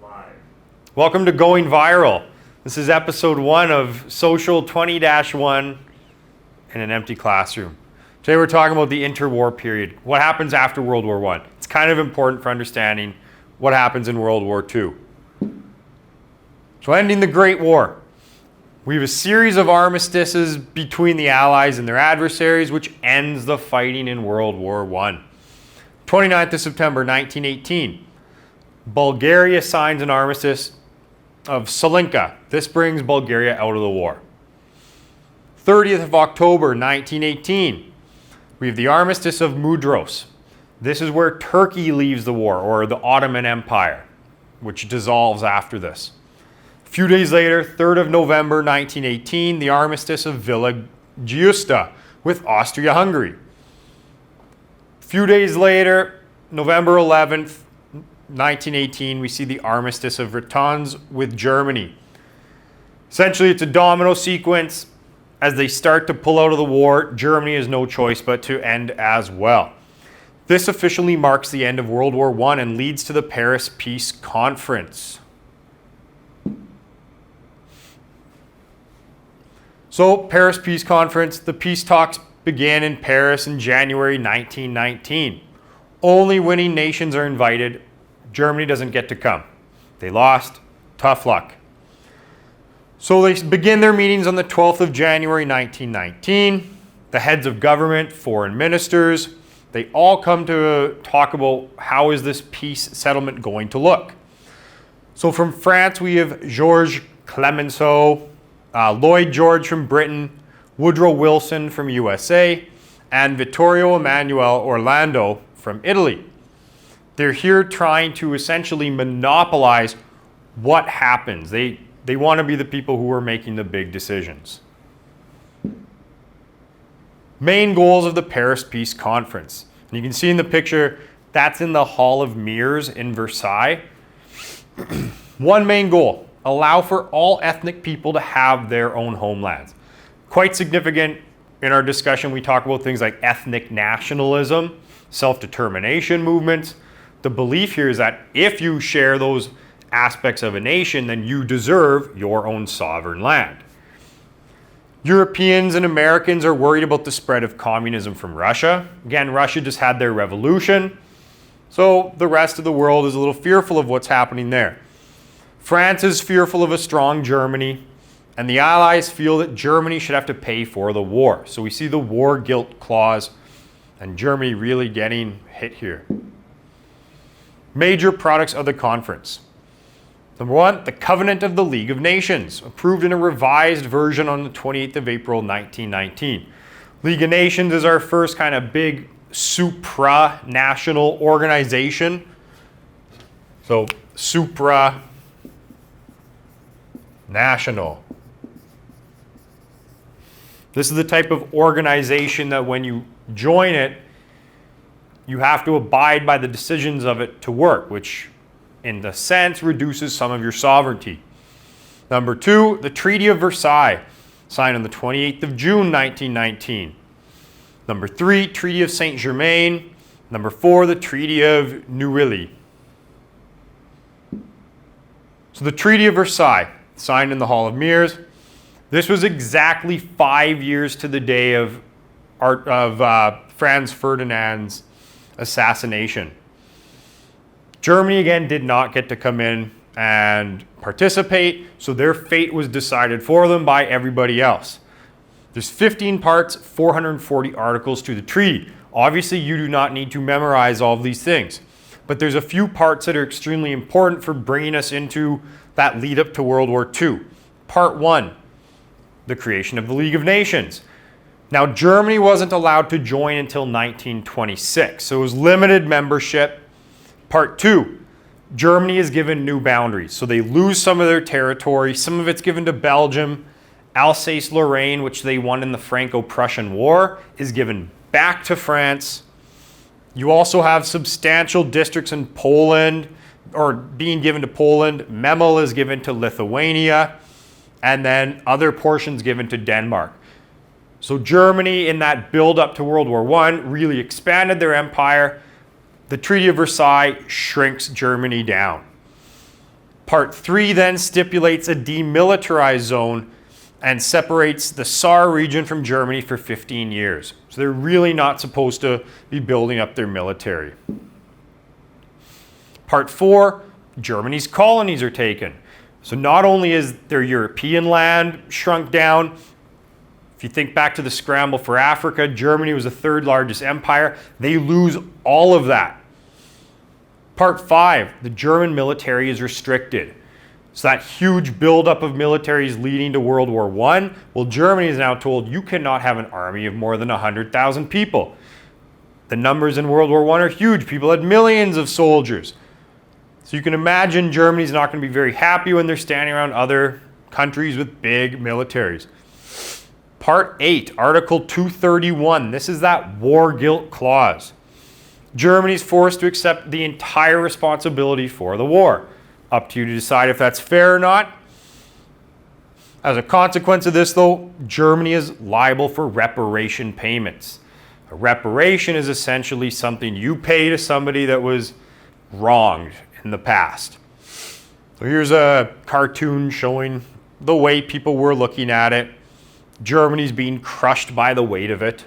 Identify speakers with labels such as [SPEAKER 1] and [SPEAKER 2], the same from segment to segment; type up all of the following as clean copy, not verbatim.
[SPEAKER 1] Live.
[SPEAKER 2] Welcome to Going Viral. This is episode 1 of Social 20-1 in an Empty Classroom. Today we're talking about the interwar period. What happens after World War I? It's kind of important for understanding what happens in World War II. So ending the Great War. We have a series of armistices between the Allies and their adversaries, which ends the fighting in World War I. 29th of September 1918. Bulgaria signs an armistice of Salinka. This brings Bulgaria out of the war. 30th of October 1918. We have the armistice of Mudros. This is where Turkey leaves the war, or the Ottoman Empire, which dissolves after this. A few days later, 3rd of November 1918, the armistice of Villa Giusta with Austria-Hungary. A few days later, November 11th, 1918, we see the armistice of Raton's with Germany. Essentially, it's a domino sequence. As they start to pull out of the war, Germany has no choice but to end as well. This officially marks the end of World War I and leads to the Paris Peace Conference. So, Paris Peace Conference, the peace talks began in Paris in January 1919. Only winning nations are invited. Germany doesn't get to come. They lost. Tough luck. So they begin their meetings on the 12th of January 1919. The heads of government, foreign ministers, they all come to talk about how is this peace settlement going to look. So from France, we have Georges Clemenceau, Lloyd George from Britain, Woodrow Wilson from USA, and Vittorio Emanuele Orlando from Italy. They're here trying to essentially monopolize what happens. They want to be the people who are making the big decisions. Main goals of the Paris Peace Conference. And you can see in the picture, that's in the Hall of Mirrors in Versailles. One main goal, allow for all ethnic people to have their own homelands. Quite significant in our discussion, we talk about things like ethnic nationalism, self-determination movements. The belief here is that if you share those aspects of a nation, then you deserve your own sovereign land. Europeans and Americans are worried about the spread of communism from Russia. Again, Russia just had their revolution, so the rest of the world is a little fearful of what's happening there. France is fearful of a strong Germany, and the Allies feel that Germany should have to pay for the war. So we see the war guilt clause, and Germany really getting hit here. Major products of the conference. Number 1, the Covenant of the League of Nations, approved in a revised version on the 28th of April, 1919. League of Nations is our first kind of big supranational organization. So, supranational. This is the type of organization that when you join it, you have to abide by the decisions of it to work, which in the sense reduces some of your sovereignty. Number 2, the Treaty of Versailles, signed on the 28th of June, 1919. Number 3, Treaty of Saint-Germain. Number 4, the Treaty of Neuilly. So the Treaty of Versailles, signed in the Hall of Mirrors. This was exactly 5 years to the day of Franz Ferdinand's assassination. Germany again did not get to come in and participate, so their fate was decided for them by everybody else. There's 15 parts, 440 articles to the treaty. Obviously, you do not need to memorize all of these things, but there's a few parts that are extremely important for bringing us into that lead up to World War II. Part 1, the creation of the League of Nations. Now, Germany wasn't allowed to join until 1926, so it was limited membership. Part 2, Germany is given new boundaries. So they lose some of their territory. Some of it's given to Belgium. Alsace-Lorraine, which they won in the Franco-Prussian War, is given back to France. You also have substantial districts in Poland, or being given to Poland. Memel is given to Lithuania, and then other portions given to Denmark. So Germany, in that build up to World War I, really expanded their empire. The Treaty of Versailles shrinks Germany down. Part 3 then stipulates a demilitarized zone and separates the Saar region from Germany for 15 years. So they're really not supposed to be building up their military. Part 4, Germany's colonies are taken. So not only is their European land shrunk down, if you think back to the scramble for Africa, Germany was the third largest empire. They lose all of that. Part 5, the German military is restricted. So that huge buildup of militaries leading to World War I, well, Germany is now told you cannot have an army of more than 100,000 people. The numbers in World War I are huge. People had millions of soldiers. So you can imagine Germany's not going to be very happy when they're standing around other countries with big militaries. Part 8, Article 231. This is that war guilt clause. Germany's forced to accept the entire responsibility for the war. Up to you to decide if that's fair or not. As a consequence of this, though, Germany is liable for reparation payments. A reparation is essentially something you pay to somebody that was wronged in the past. So here's a cartoon showing the way people were looking at it. Germany's being crushed by the weight of it.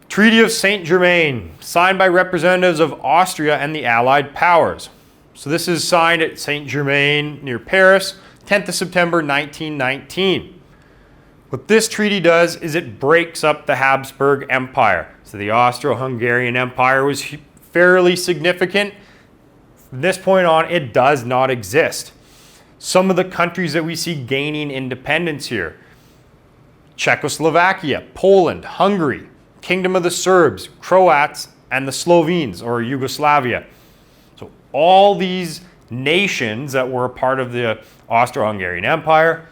[SPEAKER 2] Treaty of Saint-Germain, signed by representatives of Austria and the Allied powers. So this is signed at Saint-Germain near Paris, 10th of September 1919. What this treaty does is it breaks up the Habsburg Empire. So the Austro-Hungarian Empire was fairly significant. From this point on, it does not exist. Some of the countries that we see gaining independence here: Czechoslovakia, Poland, Hungary, Kingdom of the Serbs, Croats, and the Slovenes, or Yugoslavia. So all these nations that were a part of the Austro-Hungarian Empire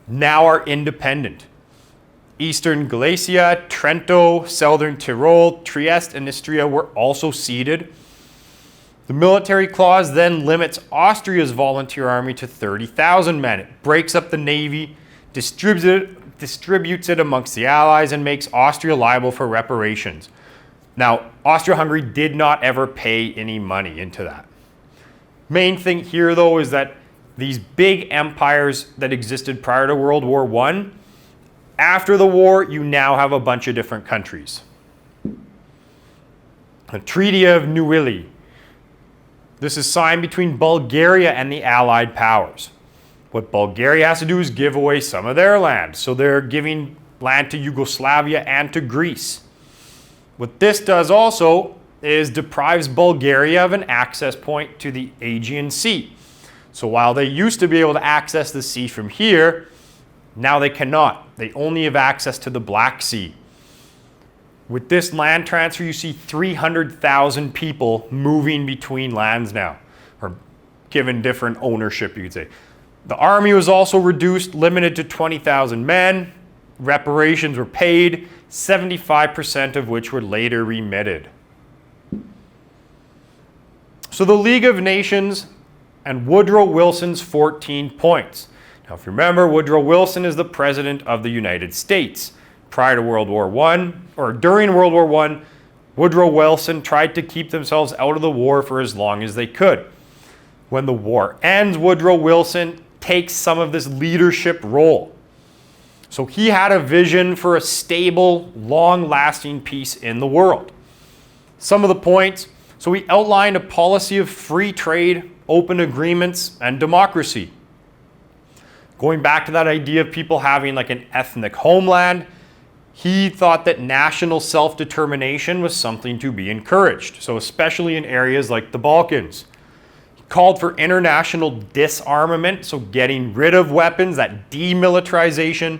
[SPEAKER 2] now are independent. Eastern Galicia, Trento, Southern Tyrol, Trieste, and Istria were also ceded. The military clause then limits Austria's volunteer army to 30,000 men. It breaks up the navy, distributes it amongst the Allies, and makes Austria liable for reparations. Now, Austria-Hungary did not ever pay any money into that. Main thing here, though, is that these big empires that existed prior to World War I, after the war, you now have a bunch of different countries. The Treaty of Neuilly. This is signed between Bulgaria and the Allied powers. What Bulgaria has to do is give away some of their land. So they're giving land to Yugoslavia and to Greece. What this does also is deprives Bulgaria of an access point to the Aegean Sea. So while they used to be able to access the sea from here, now they cannot. They only have access to the Black Sea. With this land transfer, you see 300,000 people moving between lands now, or given different ownership, you could say. The army was also reduced, limited to 20,000 men. Reparations were paid, 75% of which were later remitted. So the League of Nations and Woodrow Wilson's 14 points. Now, if you remember, Woodrow Wilson is the President of the United States. Prior to World War I, or during World War I, Woodrow Wilson tried to keep themselves out of the war for as long as they could. When the war ends, Woodrow Wilson takes some of this leadership role. So he had a vision for a stable, long-lasting peace in the world. Some of the points: so he outlined a policy of free trade, open agreements, and democracy. Going back to that idea of people having like an ethnic homeland, he thought that national self-determination was something to be encouraged, so especially in areas like the Balkans. He called for international disarmament, so getting rid of weapons, that demilitarization.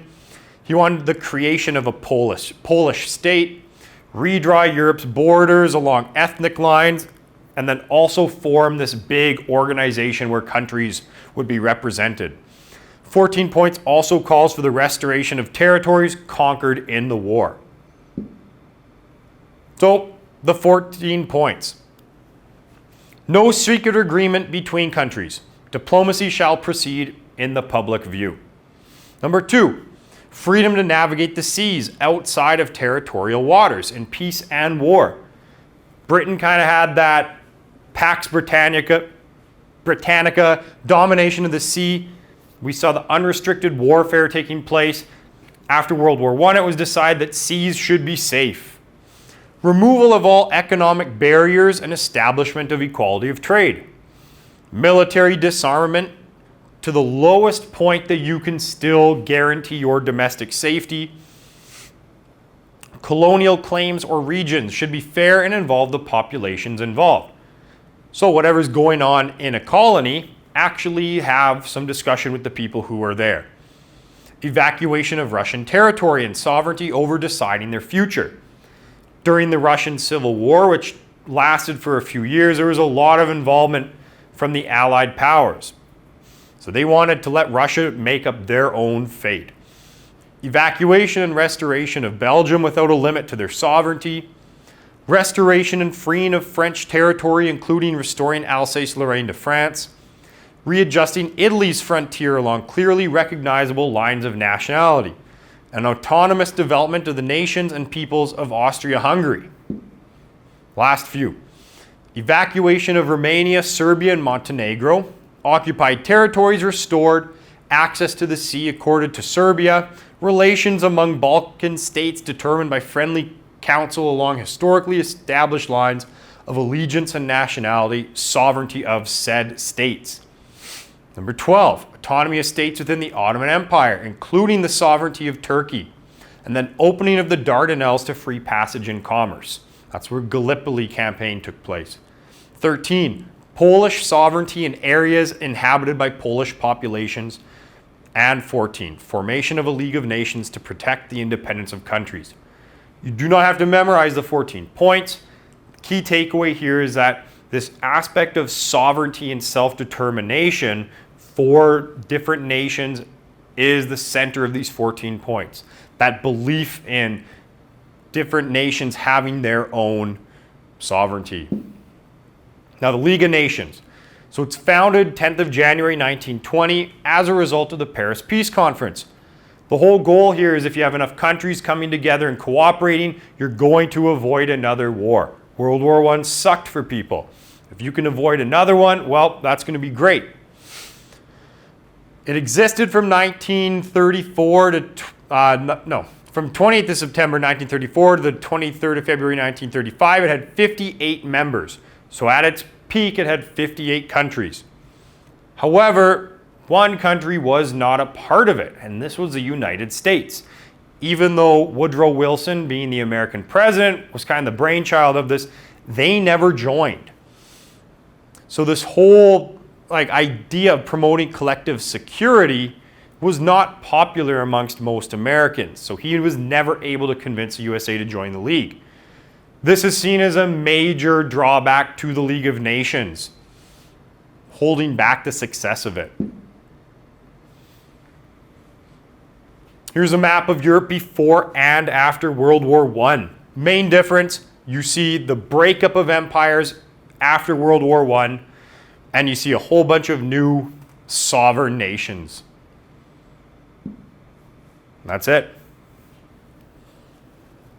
[SPEAKER 2] He wanted the creation of a Polish state, redraw Europe's borders along ethnic lines, and then also form this big organization where countries would be represented. 14 points also calls for the restoration of territories conquered in the war. So, the 14 points. No secret agreement between countries. Diplomacy shall proceed in the public view. Number 2, freedom to navigate the seas outside of territorial waters in peace and war. Britain kind of had that Pax Britannica Britannica, domination of the sea. We saw the unrestricted warfare taking place. After World War I, it was decided that seas should be safe. Removal of all economic barriers and establishment of equality of trade. Military disarmament to the lowest point that you can still guarantee your domestic safety. Colonial claims or regions should be fair and involve the populations involved. So whatever's going on in a colony, actually have some discussion with the people who are there. Evacuation of Russian territory and sovereignty over deciding their future. During the Russian Civil War, which lasted for a few years, there was a lot of involvement from the Allied powers. So they wanted to let Russia make up their own fate. Evacuation and restoration of Belgium without a limit to their sovereignty. Restoration and freeing of French territory, including restoring Alsace-Lorraine to France. Readjusting Italy's frontier along clearly recognizable lines of nationality. An autonomous development of the nations and peoples of Austria-Hungary. Last few. Evacuation of Romania, Serbia, and Montenegro. Occupied territories restored. Access to the sea accorded to Serbia. Relations among Balkan states determined by friendly council along historically established lines of allegiance and nationality, sovereignty of said states. Number 12, autonomy of states within the Ottoman Empire, including the sovereignty of Turkey, and then opening of the Dardanelles to free passage and commerce. That's where Gallipoli campaign took place. 13, Polish sovereignty in areas inhabited by Polish populations. And 14, formation of a League of Nations to protect the independence of countries. You do not have to memorize the 14 points. The key takeaway here is that this aspect of sovereignty and self-determination for different nations is the center of these 14 points. That belief in different nations having their own sovereignty. Now, the League of Nations. So it's founded 10th of January 1920 as a result of the Paris Peace Conference. The whole goal here is if you have enough countries coming together and cooperating, you're going to avoid another war. World War I sucked for people. If you can avoid another one, well, that's going to be great. It existed from 1934 to, from 28th of September 1934 to the 23rd of February 1935. It had 58 members. So at its peak, it had 58 countries. However, one country was not a part of it, and this was the United States. Even though Woodrow Wilson, being the American president, was kind of the brainchild of this, they never joined. So this whole idea of promoting collective security was not popular amongst most Americans. So he was never able to convince the USA to join the League. This is seen as a major drawback to the League of Nations, holding back the success of it. Here's a map of Europe before and after World War I. Main difference, you see the breakup of empires after World War I, and you see a whole bunch of new sovereign nations. That's it.